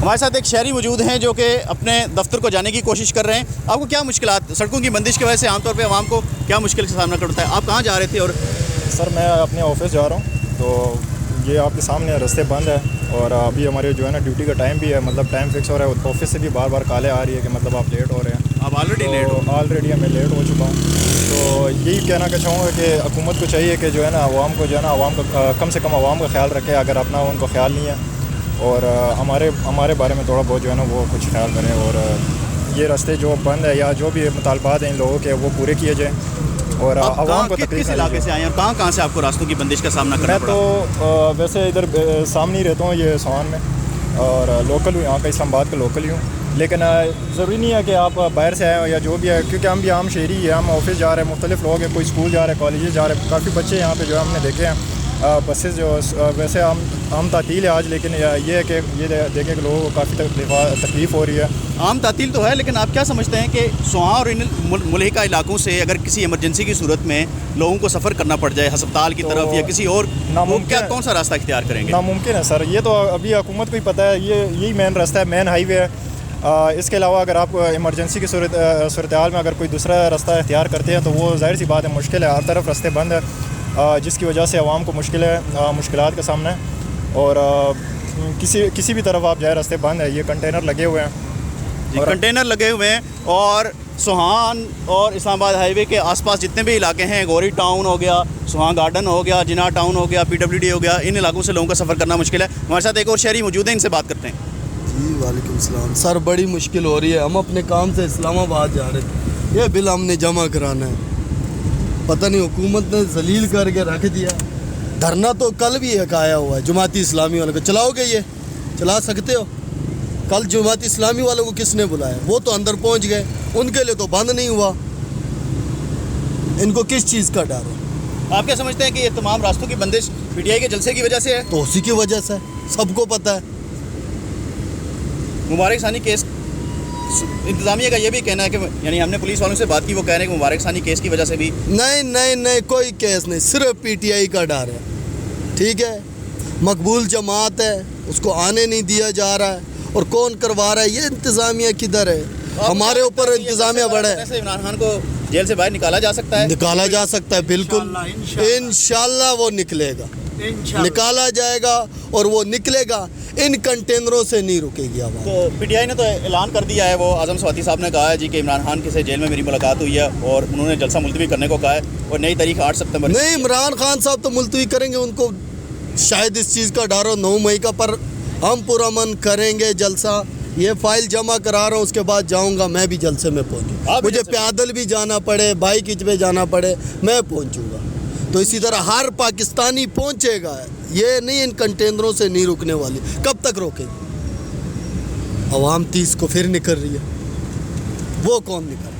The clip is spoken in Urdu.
ہمارے ساتھ ایک شہری موجود ہیں جو کہ اپنے دفتر کو جانے کی کوشش کر رہے ہیں. آپ کو کیا مشکلات، سڑکوں کی بندش کی وجہ سے عام طور پہ عوام کو کیا مشکل کا سامنا کرنا پڑتا ہے؟ آپ کہاں جا رہے تھے؟ اور سر میں اپنے آفس جا رہا ہوں، تو یہ آپ کے سامنے راستے بند ہے، اور ابھی ہمارے جو ہے نا ڈیوٹی کا ٹائم بھی ہے، مطلب ٹائم فکس ہو رہا ہے. آفس سے بھی بار بار کالیں آ رہی ہے کہ مطلب آپ لیٹ ہو رہے ہیں. آپ آلریڈی لیٹ ہو؟ آلریڈی میں لیٹ ہو چکا ہوں. تو یہی کہنا کہ چاہوں گا کہ حکومت کو چاہیے کہ جو ہے نا عوام کو جو ہے نا عوام کا کم سے کم عوام کا خیال رکھے، اگر اپنا ان کو خیال نہیں ہے، اور ہمارے بارے میں تھوڑا بہت جو ہے نا وہ کچھ خیال کریں، اور یہ راستے جو بند ہے یا جو بھی مطالبات ہیں ان لوگوں کے وہ پورے کیے جائیں، اور عوام کو تکلیف. کس علاقے سے آئے ہیں اور کہاں سے آپ کو راستوں کی بندش کا سامنا کرنا پڑا؟ میں تو ویسے ادھر سامنے ہی رہتا ہوں، یہ سوان میں، اور لوکل ہوں، یہاں کا اسلام آباد کا لوکل ہی ہوں. لیکن ضروری نہیں ہے کہ آپ باہر سے آئے ہو یا جو بھی ہے، کیونکہ ہم بھی عام شہری ہیں، ہم آفس جا رہے ہیں، مختلف لوگ ہیں، کوئی اسکول جا رہے ہیں، کالجز جا رہے ہیں، کافی بچے یہاں پہ جو ہم نے دیکھے ہیں. بسز جو ویسے عام تعطیل ہے آج، لیکن یہ ہے کہ یہ دیکھیں کہ لوگوں کو کافی تکلیف ہو رہی ہے. عام تعطیل تو ہے، لیکن آپ کیا سمجھتے ہیں کہ سواں اور ان ملحقہ علاقوں سے اگر کسی ایمرجنسی کی صورت میں لوگوں کو سفر کرنا پڑ جائے ہسپتال کی طرف یا کسی اور، کون سا راستہ اختیار کریں گے؟ ناممکن ہے سر، یہ تو ابھی حکومت کو ہی پتہ ہے. یہی مین راستہ ہے، مین ہائی وے ہے. اس کے علاوہ اگر آپ ایمرجنسی کی صورتحال میں اگر کوئی دوسرا راستہ اختیار کرتے ہیں تو وہ ظاہر سی بات ہے مشکل ہے. ہر طرف راستے بند ہے، جس کی وجہ سے عوام کو مشکلات کا سامنا ہے. اور کسی بھی طرف آپ جائے راستے بند ہے. یہ کنٹینر لگے ہوئے ہیں، کنٹینر لگے ہوئے ہیں، اور سوہان اور اسلام آباد ہائی وے کے آس پاس جتنے بھی علاقے ہیں، گوری ٹاؤن ہو گیا، سوہان گارڈن ہو گیا، جناح ٹاؤن ہو گیا، PWD ہو گیا، ان علاقوں سے لوگوں کا سفر کرنا مشکل ہے. ہمارے ساتھ ایک اور شہری موجود ہیں، ان سے بات کرتے ہیں. جی وعلیکم السلام. سر بڑی مشکل ہو رہی ہے. ہم اپنے کام سے اسلام آباد جا رہے تھے، یہ بل ہم نے جمع کرانا ہے، پتہ نہیں حکومت نے ذلیل کر کے رکھ دیا. دھرنا تو کل بھی ایک آیا ہوا ہے جماعتی اسلامی والوں کو. چلاؤ گے؟ یہ چلا سکتے ہو؟ کل جماعتی اسلامی والوں کو کس نے بلایا؟ وہ تو اندر پہنچ گئے، ان کے لیے تو بند نہیں ہوا. ان کو کس چیز کا ڈر ہو؟ آپ کیا سمجھتے ہیں کہ یہ تمام راستوں کی بندش PTI کے جلسے کی وجہ سے ہے؟ تو اسی کی وجہ سے سب کو پتہ ہے. مبارک ثانی کیس، انتظامیہ کا یہ بھی کہنا ہے کہ یعنی ہم نے پولیس والوں سے بات کی، وہ کہہ رہے ہیں کہ مبارک ثانی کیس کی وجہ سے بھی. نہیں کوئی کیس نہیں، صرف PTI کا ڈر ہے. ٹھیک ہے، مقبول جماعت ہے، اس کو آنے نہیں دیا جا رہا ہے. اور کون کروا رہا ہے؟ یہ انتظامیہ کدھر ہے؟ ہمارے اوپر انتظامیہ بڑا ہے. عمران خان کو جیل سے باہر نکالا جا سکتا ہے؟ نکالا جا سکتا ہے، بالکل انشاءاللہ وہ نکلے گا، نکالا جائے گا، اور وہ نکلے گا. ان کنٹینروں سے نہیں رکے گی عوام. تو PTI نے تو اعلان کر دیا ہے، وہ اعظم سواتی صاحب نے کہا ہے جی کہ عمران خان کے سے جیل میں میری ملاقات ہوئی ہے اور انہوں نے جلسہ ملتوی کرنے کو کہا ہے، اور نئی تاریخ 8 ستمبر. نہیں، عمران خان صاحب تو ملتوی کریں گے، ان کو شاید اس چیز کا ڈر ہو 9 مئی کا، پر ہم پرامن کریں گے جلسہ. یہ فائل جمع کرا رہا ہوں، اس کے بعد جاؤں گا. میں بھی جلسے میں پہنچوں، مجھے پیدل بھی جانا پڑے، بائک پہ جانا پڑے، میں پہنچوں گا. تو اسی طرح ہر پاکستانی پہنچے گا. یہ نہیں ان کنٹینروں سے نہیں رکنے والی. کب تک روکے گی؟ عوام 30 کو پھر نکل رہی ہے، وہ کون نکل رہا ہے؟